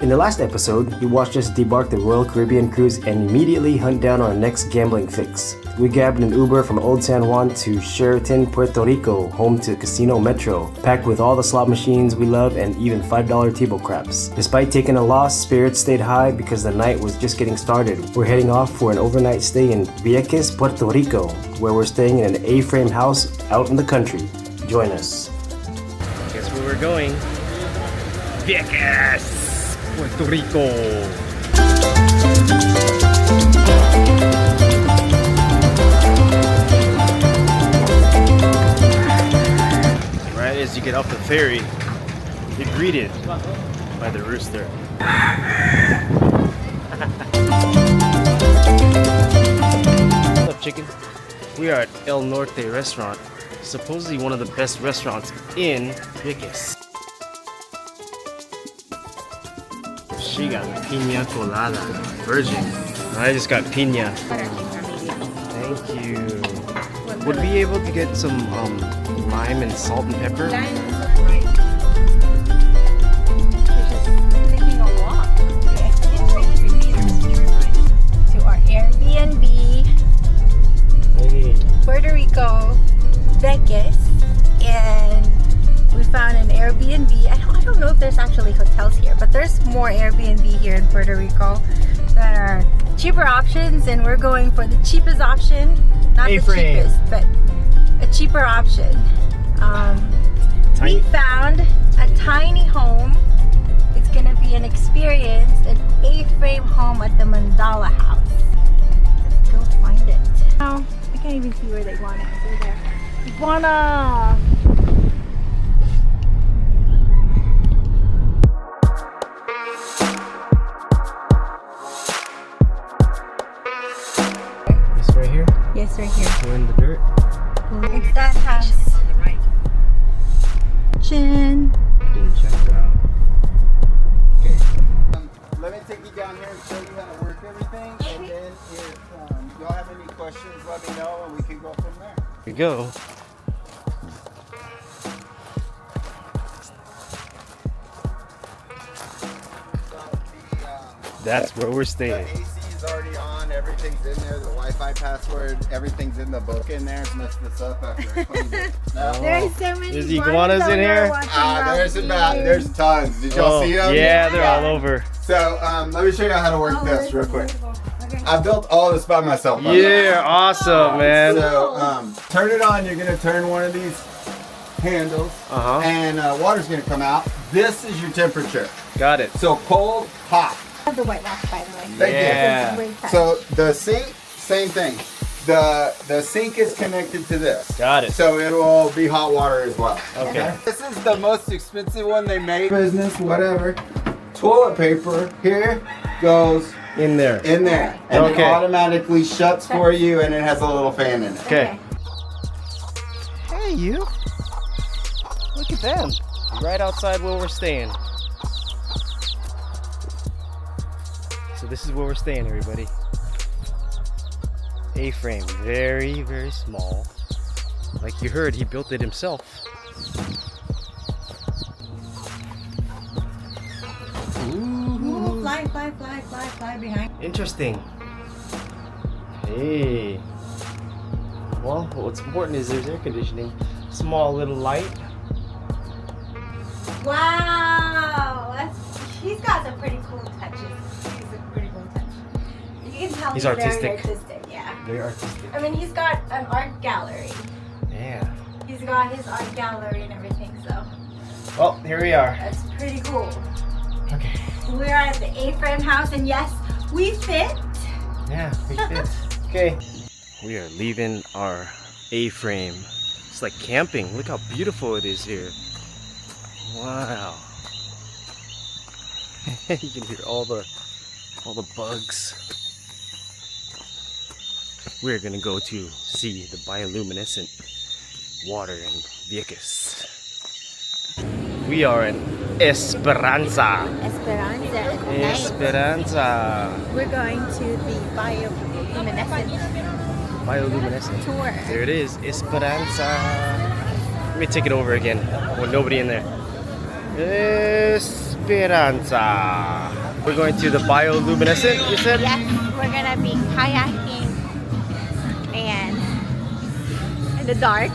In the last episode, you watched us debark the Royal Caribbean cruise and immediately hunt down our next gambling fix. We grabbed an Uber from Old San Juan to Sheraton, Puerto Rico, home to Casino Metro, packed with all the slot machines we love and even $5 table craps. Despite taking a loss, spirits stayed high because the night was just getting started. We're heading off for an overnight stay in VIEQUES Puerto Rico, where we're staying in an A-frame house out in the country. Join us. Guess where we're going? VIEQUES Puerto Rico. Right as you get off the ferry, you're greeted by the rooster. What's up, chicken? We are at El Norte restaurant, supposedly one of the best restaurants in VIEQUES. She got piña colada, virgin. I just got piña. Thank you. Would we be able to get some lime and salt and pepper? They're just taking a walk. To our Airbnb, Hey. Puerto Rico, VIEQUES, and we found an Airbnb. I don't know if there's actually hotels here, but there's more Airbnb here in Puerto Rico that are cheaper options, and we're going for the cheapest option. Not the cheapest, but a cheaper option. We found a tiny home. It's gonna be an experience, an A-frame home at the Mandala house. Let's go find it. Oh, I can't even see where they want it. They're there. Iguana! This right here? Yes, right here. We're in the dirt. It's that house. Chin. Didn't check it out. Okay. Let me take you down here and show you how to work everything, and then if y'all have any questions, let me know, and we can go from there. Here we go. That's where we're The staying. AC is already on, everything's in there, the Wi-Fi password, everything's in the book in there. Messed this up after I cleaned it. No. There's so many There's iguanas in here? There's tons. Did y'all see them? Yeah, they're all over. So let me show you how to work this real quick. I built all this by myself. Yeah, awesome, man. So turn it on. You're gonna turn one of these handles, and water's gonna come out. This is your temperature. Got it. So cold, hot. I have the white wax, by the way. Thank you. Yeah. So the sink, same thing. The sink is connected to this. Got it. So it will be hot water as well. Okay. This is the most expensive one they made. Business, whatever. Toilet paper here goes In there. in there, and Okay. it automatically shuts for you, and it has a little fan in it. Okay. Hey, you. Look at them. Right outside where we're staying. So this is where we're staying, everybody. A-frame, very, very small. Like you heard, he built it himself. Ooh, fly behind. Interesting. Hey. Well, what's important is there's air conditioning. Small little light. Wow, he's got some pretty cool touches. He's a pretty cool touch. You can tell He's very artistic. Yeah. Very artistic. I mean, he's got an art gallery. Yeah. He's got his art gallery and everything, so Well, here we are. that's pretty cool. Okay. We're at the A-frame house, and yes, we fit. Yeah, we fit. Okay. We are leaving our A-frame. It's like camping. Look how beautiful it is here. Wow. You can hear all the bugs. We're gonna go to see the bioluminescent water in VIEQUES. We are in Esperanza. Esperanza. We're going to the Bioluminescent tour. There it is, Esperanza. Let me take it over again with nobody in there. Esperanza. Esperanza. We're going to the Bioluminescent, you said? Yes, we're gonna be kayaking and in the dark.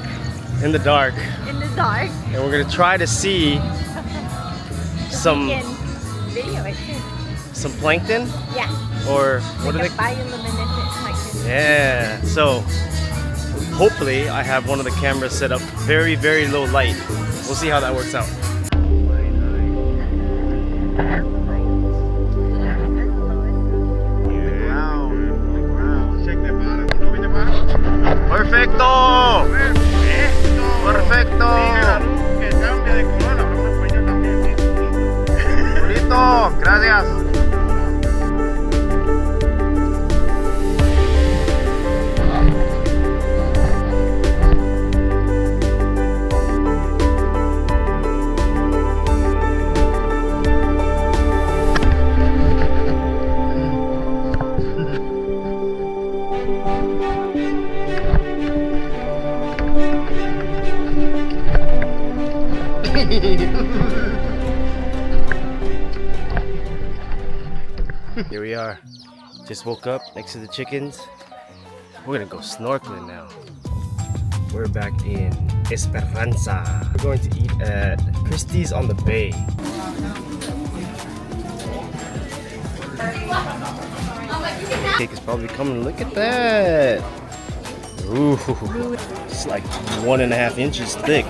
In the dark. In the dark. And we're gonna try to see some We can video it too. some plankton, Yeah. or what Like are a they? bioluminescent plankton. Yeah. So hopefully I have one of the cameras set up very, very low light. We'll see how that works out. Perfecto. Perfecto. Bonito. Gracias. Here we are. Just woke up next to the chickens. We're gonna go snorkeling now. We're back in Esperanza. We're going to eat at Kristy's on the bay. Cake is probably coming. Look at that. Ooh, it's like 1.5 inches thick.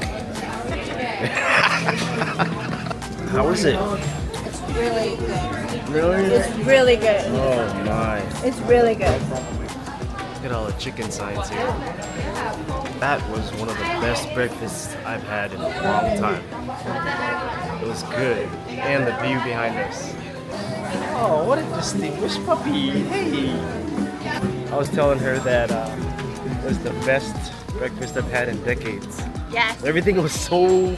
How is it? Really good. Really? It's really good. Oh my. It's really good. Look at all the chicken signs here. That was one of the best breakfasts I've had in a long time. It was good. And the view behind us. Oh, what a distinguished puppy. Hey. I was telling her that it was the best breakfast I've had in decades. Yes. Everything was so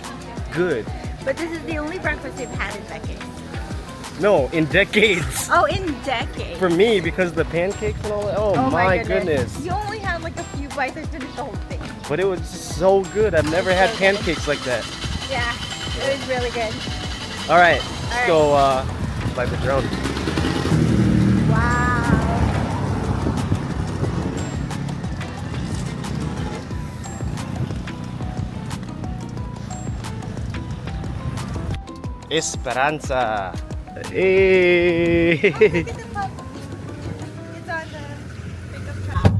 good. But this is the only breakfast we've had in decades. No, in decades. Oh, in decades. For me, because of the pancakes and all that. Oh, my goodness. You only had like a few bites and finished the whole thing. But it was so good. I've never had pancakes like that. Yeah, it was really good. All right, let's go fly the drone. Wow. Esperanza. Hey.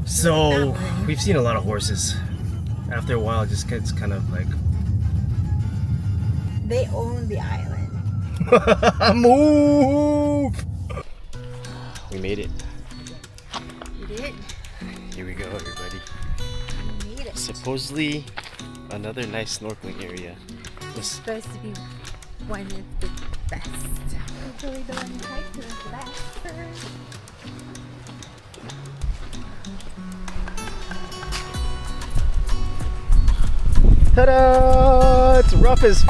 So we've seen a lot of horses. After a while, it just gets kind of like. They own the island. Move! We made it. You did? Here we go, everybody. You made it. Supposedly, another nice snorkeling area. It's supposed to be one of the best. Hopefully the one type is the best. Ta-da! It's rough as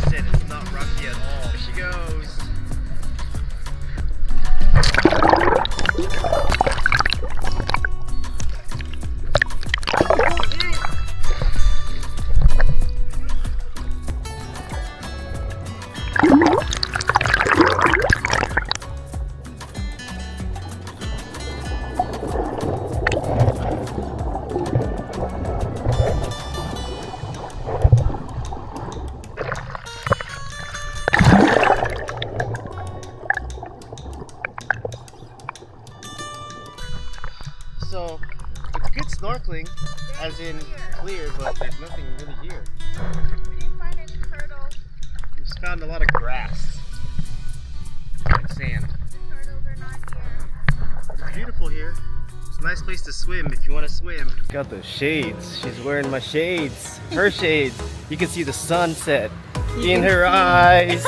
Said it's not rocky at all. There she goes. So it's good snorkeling, as in clear, but there's nothing really here. We didn't find any turtles. We just found a lot of grass and sand. The turtles are not here. It's beautiful here. It's a nice place to swim if you want to swim. Got the shades. She's wearing my shades. Her shades. You can see the sunset in her eyes.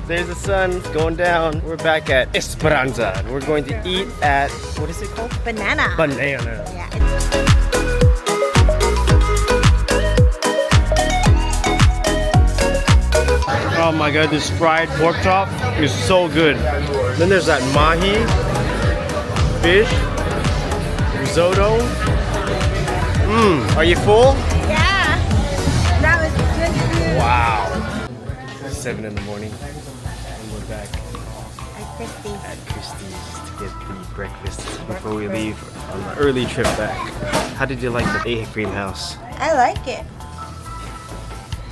There's the sun going down. We're back at Esperanza. And we're going to eat at, what is it called? Banana. Banana. Yeah. Oh my god, this fried pork chop is so good. Then there's that mahi. fish, risotto. Are you full? Yeah, that was good food. Wow. 7 in the morning and we're back at Kristy's to get the breakfast before we leave on the early trip back. How did you like the egg cream house? I like it.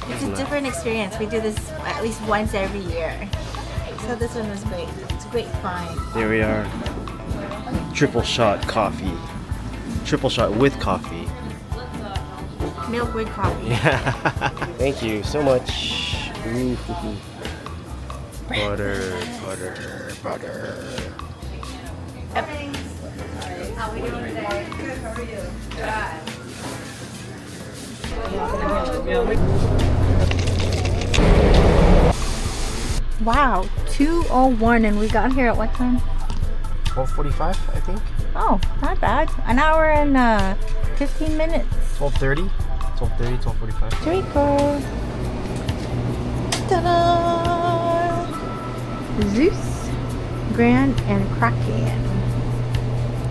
It's a different experience. We do this at least once every year. So this one was great. It's a great find. There we are. Triple shot coffee. Triple shot with coffee. Milk with coffee. Yeah. Thank you so much. Ooh. Butter, butter, butter. How are we doing today? Good, how are you? Wow, 2:01 and we got here at what time? 12:45, I think. Oh, not bad. An hour and 15 minutes. 12:30, 12:45. Puerto Rico. Ta-da! Zeus, Grand, and Kraken.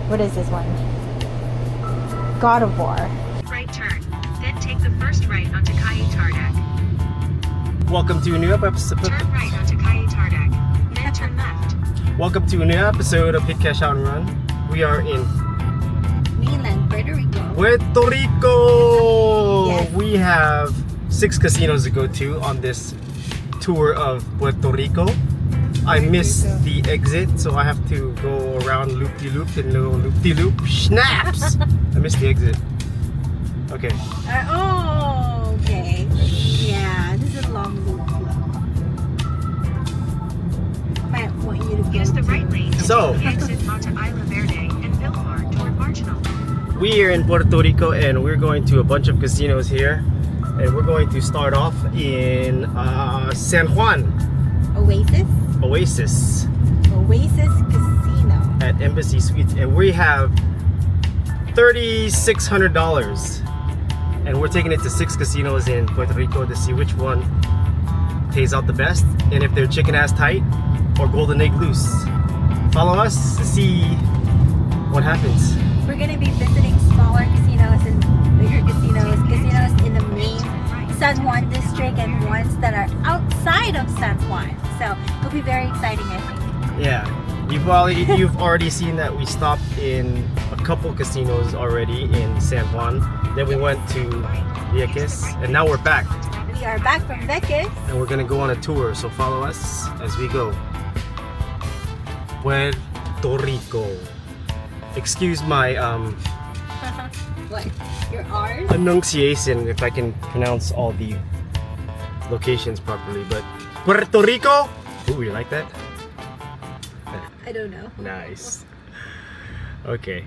What is this one? God of War. Right turn, then take the first right onto Calle Tardac. Welcome to a new episode. Turn right onto Calle Tardac, then turn left. Welcome to a new episode of Hit Cash Out and Run. We are in Main Land Puerto Rico. Puerto Rico. Yes. We have 6 casinos to go to on this tour of Puerto Rico. I missed the exit, so I have to go around loop-de-loop and little loop-de-loop. Snaps! I missed the exit. Okay. Oh, okay. Yeah, this is a long loop. I want you to go. Use the right lane to So- the exit onto Isla Verde and Villamar toward Marginal. We are in Puerto Rico and we're going to a bunch of casinos here. And we're going to start off in San Juan Oasis Oasis Casino. at Embassy Suites. And we have $3,600. And we're taking it to 6 casinos in Puerto Rico to see which one pays out the best. And if they're chicken ass tight or golden egg loose. Follow us to see what happens. We're going to be visiting smaller casinos and bigger casinos in the main San Juan district and ones that are outside of San Juan. So it'll be very exciting, I think. Yeah, you've already seen that we stopped in a couple casinos already in San Juan. Then we went to VIEQUES, and now we're back. We are back from VIEQUES. And we're gonna go on a tour, so follow us as we go. Puerto Rico. Excuse my What? Your R's? enunciation if I can pronounce all the locations properly, but Puerto Rico. Ooh, you like that? I don't know. Nice. Okay.